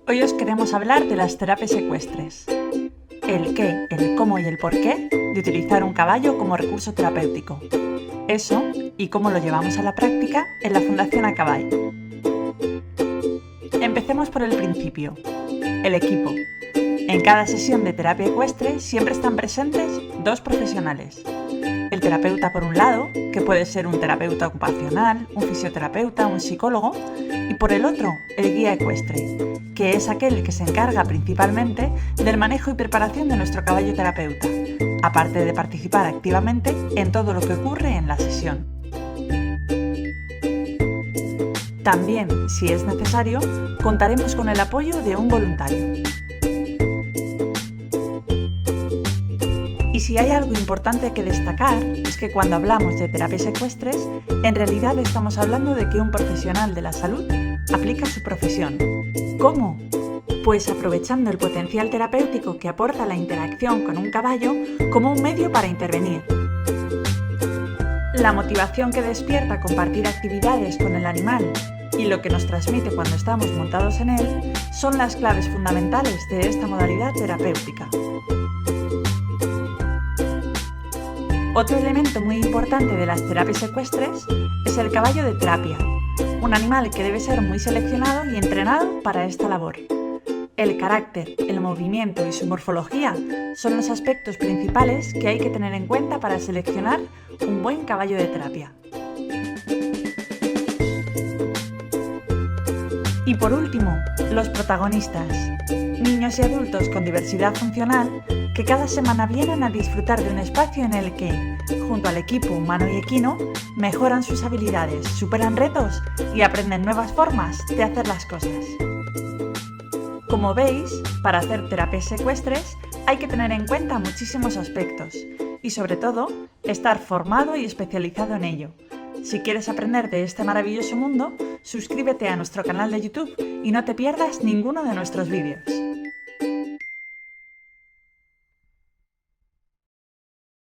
Hoy os queremos hablar de las terapias ecuestres. El qué, el cómo y el por qué de utilizar un caballo como recurso terapéutico. Eso y cómo lo llevamos a la práctica en la Fundación A Cavall. Empecemos por el principio, el equipo. En cada sesión de terapia ecuestre siempre están presentes dos profesionales. El terapeuta por un lado, que puede ser un terapeuta ocupacional, un fisioterapeuta, un psicólogo, y por el otro, el guía ecuestre, que es aquel que se encarga principalmente del manejo y preparación de nuestro caballo terapeuta, aparte de participar activamente en todo lo que ocurre en la sesión. También, si es necesario, contaremos con el apoyo de un voluntario. Y si hay algo importante que destacar, es que cuando hablamos de terapias ecuestres, en realidad estamos hablando de que un profesional de la salud aplica su profesión. ¿Cómo? Pues aprovechando el potencial terapéutico que aporta la interacción con un caballo como un medio para intervenir. La motivación que despierta compartir actividades con el animal y lo que nos transmite cuando estamos montados en él son las claves fundamentales de esta modalidad terapéutica. Otro elemento muy importante de las terapias ecuestres es el caballo de terapia, un animal que debe ser muy seleccionado y entrenado para esta labor. El carácter, el movimiento y su morfología son los aspectos principales que hay que tener en cuenta para seleccionar un buen caballo de terapia. Y por último, los protagonistas, niños y adultos con diversidad funcional que cada semana vienen a disfrutar de un espacio en el que, junto al equipo humano y equino, mejoran sus habilidades, superan retos y aprenden nuevas formas de hacer las cosas. Como veis, para hacer terapias ecuestres hay que tener en cuenta muchísimos aspectos y sobre todo, estar formado y especializado en ello. Si quieres aprender de este maravilloso mundo, suscríbete a nuestro canal de YouTube y no te pierdas ninguno de nuestros vídeos.